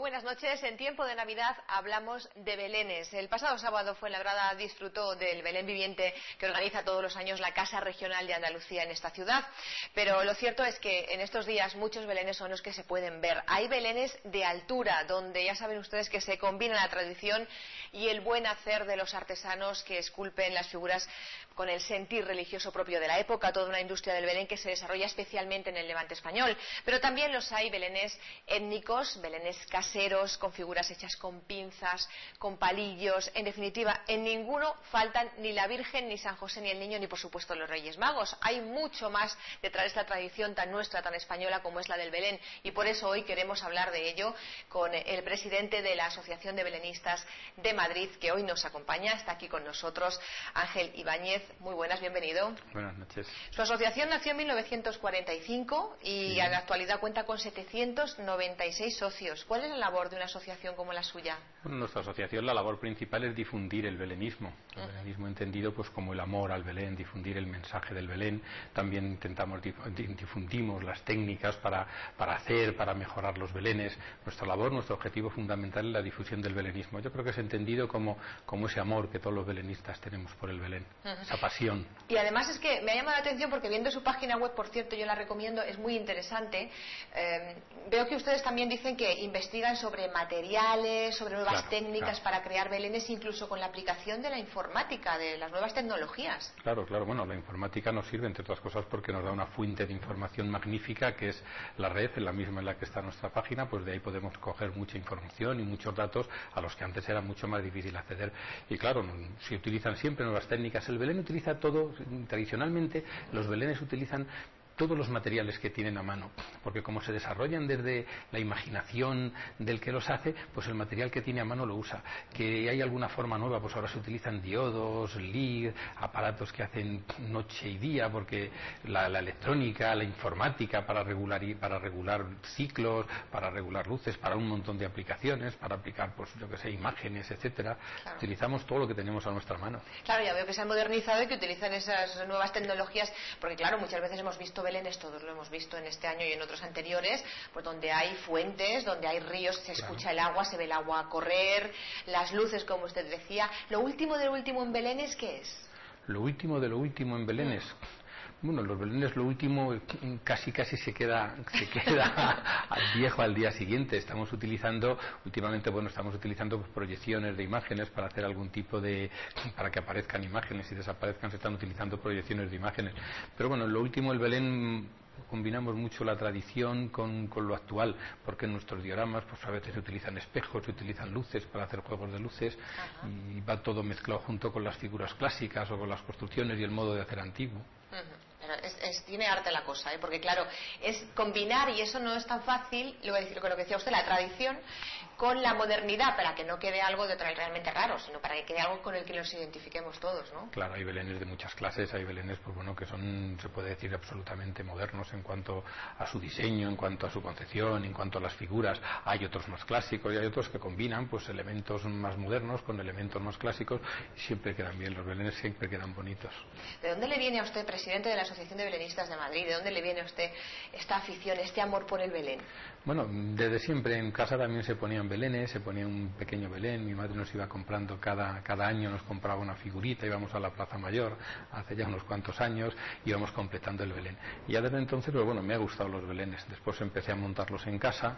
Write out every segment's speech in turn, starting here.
buenas noches. En tiempo de Navidad hablamos de belenes. El pasado sábado Fuenlabrada disfrutó del Belén viviente que organiza todos los años la Casa Regional de Andalucía en esta ciudad. Pero lo cierto es que en estos días muchos belenes son los que se pueden ver. Hay belenes de altura, donde ya saben ustedes que se combina la tradición y el buen hacer de los artesanos que esculpen las figuras con el sentir religioso propio de la época, toda una industria del Belén que se desarrolla especialmente en el Levante español. Pero también los hay belenes étnicos, belenes caseros, con figuras hechas con pinzas, con palillos. En definitiva, en ninguno faltan ni la Virgen, ni San José, ni el Niño, ni por supuesto los Reyes Magos. Hay mucho más detrás de esta tradición tan nuestra, tan española como es la del Belén, y por eso hoy queremos hablar de ello con el presidente de la Asociación de Belenistas de Madrid, que hoy nos acompaña, está aquí con nosotros, Ángel Ibáñez. Muy buenas, bienvenido. Buenas noches. Su asociación nació en 1945 y en la actualidad cuenta con 796 socios. ¿Cuál es la labor de una asociación como la suya? Bueno, nuestra asociación, la labor principal es difundir el belenismo. El belenismo entendido pues como el amor al Belén, difundir el mensaje del Belén. También intentamos difundimos las técnicas para hacer, para mejorar los belenes. Nuestra labor, nuestro objetivo fundamental es la difusión del belenismo. Yo creo que es entendido como ese amor que todos los belenistas tenemos por el Belén, esa pasión. Y además es que me ha llamado la atención porque viendo su página web, por cierto, yo la recomiendo, es muy interesante. Veo que ustedes también dicen que investigan sobre materiales, sobre nuevas técnicas para crear belenes, incluso con la aplicación de la informática, de las nuevas tecnologías. Claro, bueno, la informática nos sirve, entre otras cosas, porque nos da una fuente de información magnífica, que es la red, en la misma en la que está nuestra página, pues de ahí podemos coger mucha información y muchos datos a los que antes era mucho más difícil acceder. Y claro, se utilizan siempre nuevas técnicas. El Belén utiliza todo, tradicionalmente los belenes utilizan todos los materiales que tienen a mano, porque como se desarrollan desde la imaginación del que los hace, pues el material que tiene a mano lo usa. Que hay alguna forma nueva, pues ahora se utilizan diodos, LED, aparatos que hacen noche y día, porque la electrónica, la informática para regular ciclos, para regular luces, para un montón de aplicaciones, para aplicar, pues yo que sé, imágenes, etcétera. Claro. Utilizamos todo lo que tenemos a nuestra mano. Claro, ya veo que se han modernizado y que utilizan esas nuevas tecnologías, porque claro, muchas veces hemos visto belenes, todos lo hemos visto en este año y en otros anteriores, pues donde hay fuentes, donde hay ríos, se escucha el agua, se ve el agua correr, las luces, como usted decía. Lo último de lo último en belenes, ¿qué es? Lo último de lo último en belenes. Bueno, los belenes lo último casi se queda viejo al día siguiente. Estamos utilizando pues, proyecciones de imágenes para hacer algún tipo de, para que aparezcan imágenes y desaparezcan, se están utilizando proyecciones de imágenes. Pero bueno, lo último, el Belén, combinamos mucho la tradición con lo actual, porque en nuestros dioramas pues a veces se utilizan espejos, se utilizan luces para hacer juegos de luces. Ajá. Y va todo mezclado junto con las figuras clásicas o con las construcciones y el modo de hacer antiguo. Pero tiene arte la cosa, porque claro, es combinar, y eso no es tan fácil, lo que decía usted, la tradición con la modernidad, para que no quede algo de realmente raro, sino para que quede algo con el que nos identifiquemos todos, ¿no? Claro, hay belenes de muchas clases, hay belenes pues bueno que son, se puede decir, absolutamente modernos en cuanto a su diseño, en cuanto a su concepción, en cuanto a las figuras. Hay otros más clásicos y hay otros que combinan pues elementos más modernos con elementos más clásicos y siempre quedan bien, los belenes siempre quedan bonitos. ¿De dónde le viene a usted, presidente de la Asociación de Belenistas de Madrid, de dónde le viene a usted esta afición, este amor por el Belén? Bueno, desde siempre en casa también se ponían belenes, se ponía un pequeño Belén, mi madre nos iba comprando cada año, nos compraba una figurita, íbamos a la Plaza Mayor hace ya unos cuantos años, íbamos completando el Belén. Y ya desde entonces, pues bueno, me ha gustado los belenes. Después empecé a montarlos en casa,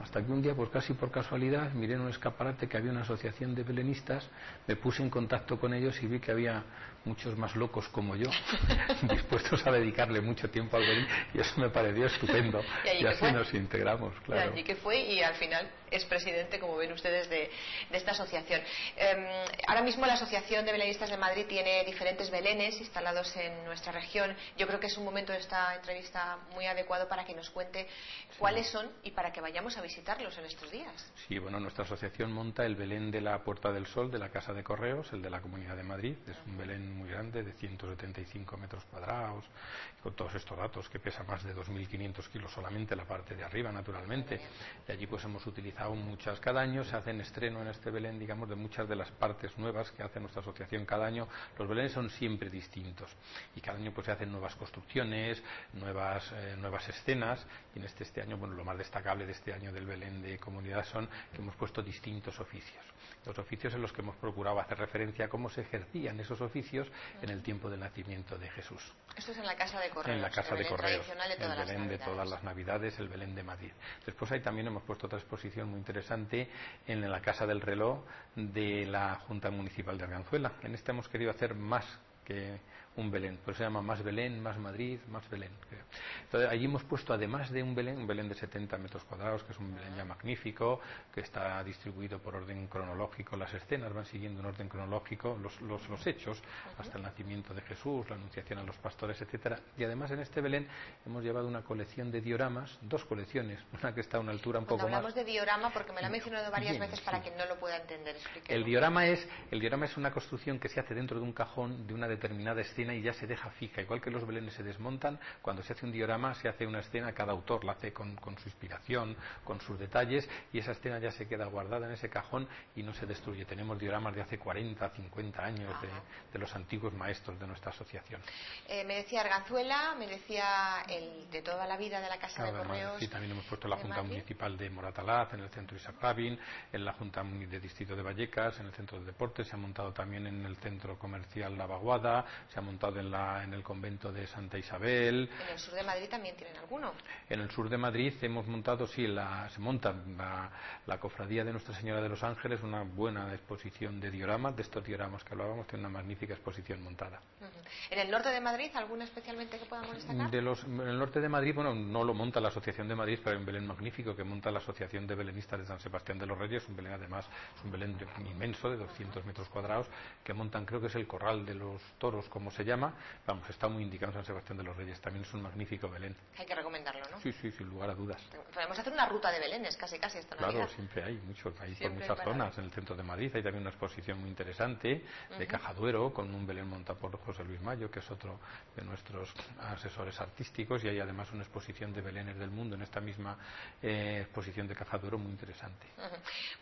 hasta que un día, pues casi por casualidad, miré en un escaparate que había una asociación de belenistas, me puse en contacto con ellos y vi que había muchos más locos como yo, dispuestos a dedicarle mucho tiempo al Belén, y eso me pareció estupendo. Y así nos integramos, claro. Y allí que fue, y al final es presidente, como ven ustedes, de esta asociación. Ahora mismo la Asociación de Belenistas de Madrid tiene diferentes belenes instalados en nuestra región. Yo creo que es un momento de esta entrevista muy adecuado para que nos cuente cuáles son y para que vayamos a visitarlos en estos días. Sí, bueno, nuestra asociación monta el Belén de la Puerta del Sol de la Casa de Correos, el de la Comunidad de Madrid. Es un Belén muy grande, de 175 metros cuadrados, con todos estos datos, que pesa más de 2.500 kilos solamente la parte de arriba, naturalmente. Y allí pues hemos utilizado muchas. Cada año se hacen estreno en este Belén, digamos, de muchas de las partes nuevas que hace nuestra asociación cada año. Los Belenes son siempre distintos y cada año pues se hacen nuevas construcciones, nuevas escenas, y en este año, bueno, lo más destacable de este año del Belén de comunidad son que hemos puesto distintos oficios. Los oficios en los que hemos procurado hacer referencia a cómo se ejercían esos oficios en el tiempo del nacimiento de Jesús. Esto es en la Casa de Correos. En la Casa de Correos, el Belén de todas las Navidades, el Belén de Madrid. Después ahí también hemos puesto otra exposición muy interesante en la Casa del Reloj de la Junta Municipal de Arganzuela. En esta hemos querido hacer más que un Belén, pues se llama Más Belén, Más Madrid, Más Belén, creo. Entonces allí hemos puesto, además de un Belén de 70 metros cuadrados, que es un Belén ya magnífico, que está distribuido por orden cronológico, las escenas van siguiendo un orden cronológico, los hechos, hasta el nacimiento de Jesús, la anunciación a los pastores, etcétera. Y además en este Belén hemos llevado una colección de dioramas, dos colecciones, una que está a una altura un poco más. Hablamos de diorama porque me lo ha mencionado varias veces para quien no lo pueda entender. El diorama es una construcción que se hace dentro de un cajón de una determinada escena y ya se deja fija, igual que los belenes se desmontan. Cuando se hace un diorama se hace una escena, cada autor la hace con su inspiración, con sus detalles, y esa escena ya se queda guardada en ese cajón y no se destruye. Tenemos dioramas de hace 40, 50 años de los antiguos maestros de nuestra asociación. Me decía Arganzuela, me decía el de toda la vida de la Casa de Correos. Sí, también hemos puesto la Junta Municipal de Moratalaz, en el centro Isaac Rabin, en la Junta de Distrito de Vallecas, en el centro de deportes, se ha montado también en el centro comercial La Vaguada, se ha montado en el convento de Santa Isabel. ¿En el sur de Madrid también tienen alguno? En el sur de Madrid hemos montado, se monta la cofradía de Nuestra Señora de los Ángeles, una buena exposición de dioramas, de estos dioramas que hablábamos, tiene una magnífica exposición montada. ¿En el norte de Madrid alguno especialmente que podamos destacar? En el norte de Madrid, bueno, no lo monta la Asociación de Madrid, pero hay un Belén magnífico que monta la Asociación de Belenistas de San Sebastián de los Reyes, un Belén además, es un Belén inmenso de 200 metros cuadrados, que montan, creo que es el Corral de los Toros, como se llama. Vamos, está muy indicado en San Sebastián de los Reyes, también es un magnífico Belén. Hay que recomendarlo, ¿no? Sí, sin lugar a dudas. Podemos hacer una ruta de Belenes, casi esta Navidad. Claro, siempre hay muchos, hay por muchas zonas. En el centro de Madrid hay también una exposición muy interesante de Cajaduero, con un Belén montado por José Luis Mayo, que es otro de nuestros asesores artísticos, y hay además una exposición de Belenes del mundo en esta misma exposición de Cajaduero, muy interesante.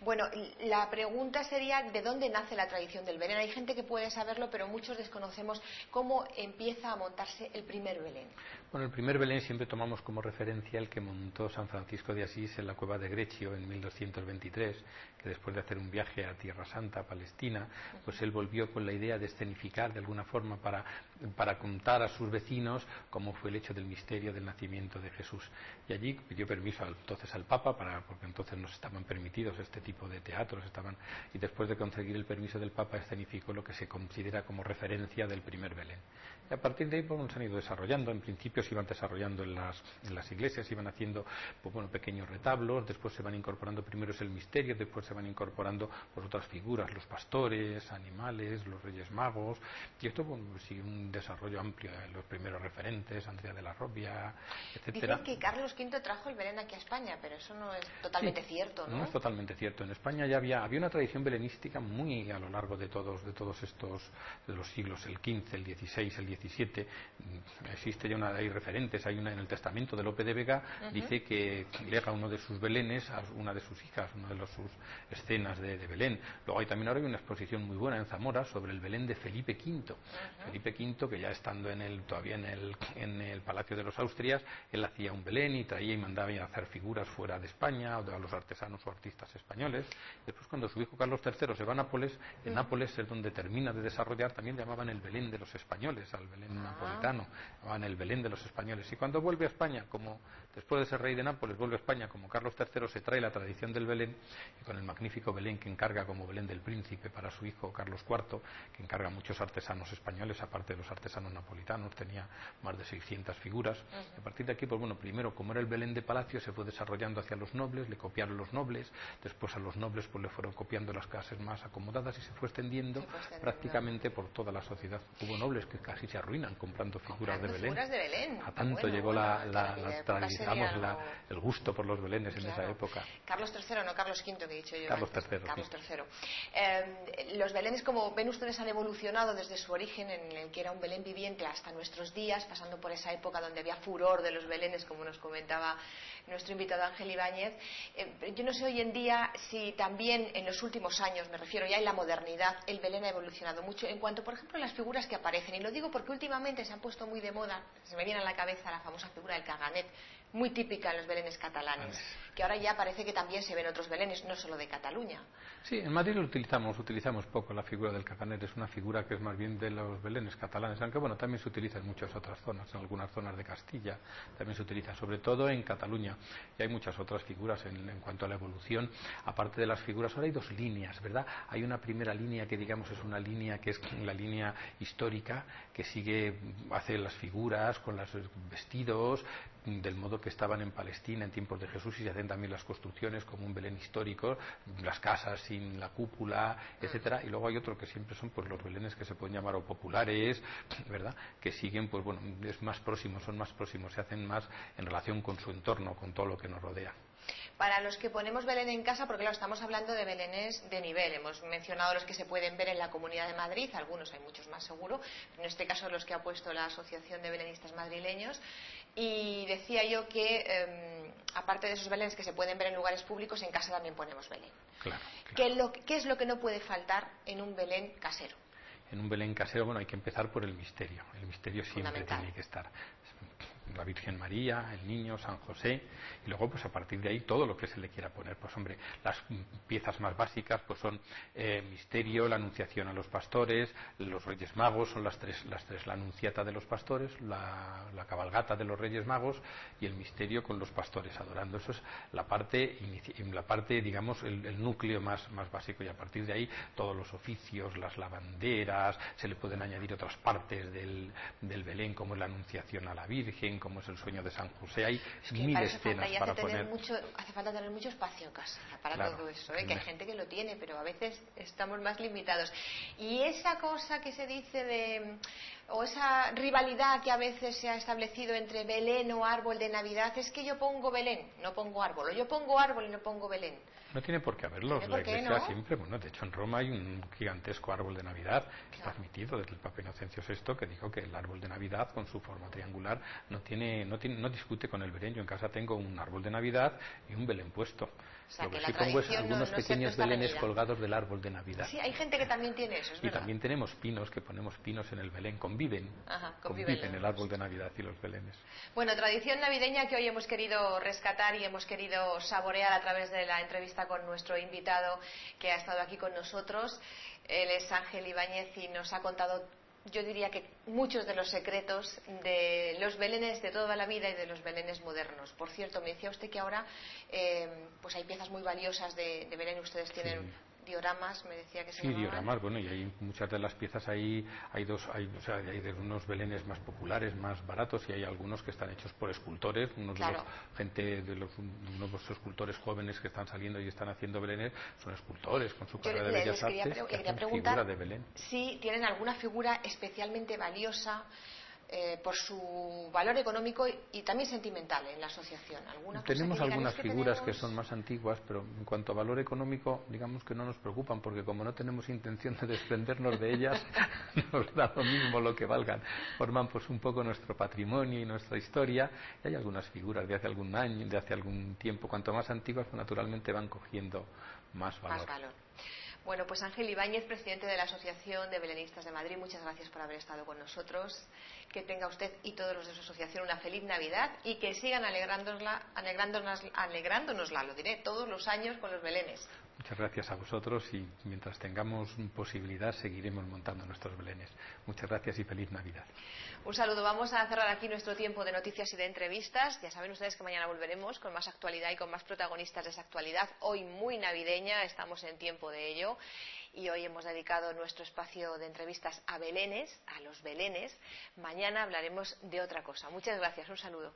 Bueno, la pregunta sería, ¿de dónde nace la tradición del Belén? Hay gente que puede saberlo, pero muchos desconocemos cómo empieza a montarse el primer Belén. Bueno, el primer Belén siempre tomamos como referencia el que montó San Francisco de Asís en la cueva de Greccio en 1223, que después de hacer un viaje a Tierra Santa, Palestina, pues él volvió con la idea de escenificar de alguna forma para contar a sus vecinos cómo fue el hecho del misterio del nacimiento de Jesús. Y allí pidió permiso entonces al Papa, porque entonces no estaban permitidos este tipo de teatros, y después de conseguir el permiso del Papa escenificó lo que se considera como referencia del primer Belén. Y a partir de ahí pues, se han ido desarrollando. En principio se iban desarrollando en las iglesias, se iban haciendo pequeños retablos, después se van incorporando, primero es el misterio, después se van incorporando otras figuras, los pastores, animales, los reyes magos, y esto sigue un desarrollo amplio de los primeros referentes, Andrea de la Robbia, etcétera. Dicen que Carlos V trajo el Belén aquí a España, pero eso no es totalmente cierto, ¿no? No es totalmente cierto. En España ya había una tradición belenística muy a lo largo de todos estos, de los siglos, el XV, el XVI, el XVII. Existe ya hay referentes, hay una en el testamento de Lope de Vega, dice que lega uno de sus belenes a una de sus hijas, una de sus escenas de Belén. Luego ahora hay una exposición muy buena en Zamora sobre el Belén de Felipe V. Felipe V, que ya estando todavía en el Palacio de los Austrias, él hacía un Belén y traía y mandaba a hacer figuras fuera de España, o a los artesanos o artistas españoles. Después, cuando su hijo Carlos III se va a Nápoles, en Nápoles es donde termina de desarrollar, también llamaban el Belén de los españoles, al Belén napolitano, llamaban el Belén de los españoles. Y cuando vuelve a España, como después de ser rey de Nápoles, vuelve a España como Carlos III, se trae la tradición del Belén, y con el magnífico Belén que encarga como Belén del Príncipe para su hijo Carlos IV, que encarga a muchos artesanos españoles, aparte de los artesanos napolitanos, tenía más de 600 figuras. A partir de aquí, pues bueno, primero, como era el Belén de palacio, se fue desarrollando hacia los nobles, le copiaron los nobles, después a los nobles pues le fueron copiando las clases más acomodadas y se fue extendiendo prácticamente por toda la sociedad. Hubo nobles que casi se arruinan comprando figuras de Belén. Figuras de Belén. A tanto llegó la tradicionamos el gusto por los belenes en esa época. Carlos III, no Carlos V, que he dicho yo. Carlos III. Carlos III. Los belenes, como ven ustedes, han evolucionado desde su origen, en el que era un Belén viviente, hasta nuestros días, pasando por esa época donde había furor de los belenes, como nos comentaba nuestro invitado Ángel Ibáñez. Yo no sé hoy en día si también en los últimos años, me refiero ya en la modernidad, el Belén ha evolucionado mucho en cuanto, por ejemplo, a las figuras que aparecen. Y lo digo porque últimamente se han puesto muy de moda, se me viene a la cabeza la famosa figura del caganet, muy típica en los belenes catalanes, que ahora ya parece que también se ven otros belenes, no solo de Cataluña. Sí, en Madrid lo utilizamos poco la figura del caganet, es una figura que es más bien de los belenes catalanes, aunque bueno, también se utiliza en muchas otras zonas, en algunas zonas de Castilla también se utiliza, sobre todo en Cataluña, y hay muchas otras figuras en cuanto a la evolución. Aparte de las figuras, ahora hay dos líneas, ¿verdad? Hay una primera línea que digamos es una línea que es la línea histórica, que hace las figuras con los vestidos del modo que estaban en Palestina en tiempos de Jesús, y se hacen también las construcciones como un Belén histórico, las casas sin la cúpula, etcétera. Y luego hay otro que siempre son pues los belenes que se pueden llamar o populares, ¿verdad? Que siguen, pues bueno, es más próximos, son más próximos, se hacen más en relación con su entorno, con todo lo que nos rodea. Para los que ponemos Belén en casa, porque claro, estamos hablando de belenes de nivel, hemos mencionado los que se pueden ver en la Comunidad de Madrid, algunos, hay muchos más seguro, en este caso los que ha puesto la Asociación de Belenistas Madrileños, y decía yo que aparte de esos belenes que se pueden ver en lugares públicos, en casa también ponemos Belén. Claro. ¿Qué es lo que no puede faltar en un Belén casero? En un Belén casero, bueno, hay que empezar por el misterio siempre tiene que estar. La Virgen María, el Niño, San José, y luego pues a partir de ahí todo lo que se le quiera poner. Pues hombre, las piezas más básicas pues son misterio, la anunciación a los pastores, los Reyes Magos, son las tres, la anunciata de los pastores, la cabalgata de los Reyes Magos y el misterio con los pastores adorando. Eso es la parte digamos, el núcleo más básico, y a partir de ahí todos los oficios, las lavanderas, se le pueden añadir otras partes del Belén, como es la anunciación a la Virgen, como es el sueño de San José. Hay mil escenas para poner. Hace falta tener mucho espacio en casa para todo eso, que hay gente que lo tiene, pero a veces estamos más limitados. Y esa cosa que se dice o esa rivalidad que a veces se ha establecido entre Belén o árbol de Navidad, es que yo pongo Belén, no pongo árbol, o yo pongo árbol y no pongo Belén. No tiene por qué haberlo. La Iglesia siempre, bueno, de hecho en Roma hay un gigantesco árbol de Navidad transmitido desde el Papa Inocencio VI, que dijo que el árbol de Navidad con su forma triangular no discute con el Belén. Yo en casa tengo un árbol de Navidad y un Belén puesto. O sea, lo que sí pongo es algunos pequeños belenes colgados del árbol de Navidad. Sí, hay gente que también tiene eso, es verdad. Y también tenemos pinos, que ponemos pinos en el Belén, conviven el árbol de Navidad y los belenes. Bueno, tradición navideña que hoy hemos querido rescatar y hemos querido saborear a través de la entrevista con nuestro invitado que ha estado aquí con nosotros. Él es Ángel Ibáñez y nos ha contado, yo diría que muchos de los secretos de los belenes de toda la vida y de los belenes modernos. Por cierto, me decía usted que ahora pues hay piezas muy valiosas de Belén. Ustedes tienen dioramas, me decía que se llamaban. Dioramas, bueno, y hay muchas de las piezas ahí, hay de unos belenes más populares, más baratos, y hay algunos que están hechos por escultores, unos nuevos escultores jóvenes que están saliendo y están haciendo belenes, son escultores con su carrera de Bellas Artes, que hacen figura de Belén. Si tienen alguna figura especialmente valiosa por su valor económico y también sentimental en la asociación. Tenemos algunas figuras que son más antiguas, pero en cuanto a valor económico, digamos que no nos preocupan, porque como no tenemos intención de desprendernos de ellas, nos da lo mismo lo que valgan. Forman pues un poco nuestro patrimonio y nuestra historia, y hay algunas figuras de hace algún año, de hace algún tiempo, cuanto más antiguas, pues naturalmente van cogiendo más valor. Bueno, pues Ángel Ibáñez, presidente de la Asociación de Belenistas de Madrid, muchas gracias por haber estado con nosotros. Que tenga usted y todos los de su asociación una feliz Navidad y que sigan alegrándonosla, lo diré, todos los años con los belenes. Muchas gracias a vosotros, y mientras tengamos posibilidad seguiremos montando nuestros belenes. Muchas gracias y feliz Navidad. Un saludo. Vamos a cerrar aquí nuestro tiempo de noticias y de entrevistas. Ya saben ustedes que mañana volveremos con más actualidad y con más protagonistas de esa actualidad. Hoy muy navideña, estamos en tiempo de ello. Y hoy hemos dedicado nuestro espacio de entrevistas a belenes, a los belenes. Mañana hablaremos de otra cosa. Muchas gracias. Un saludo.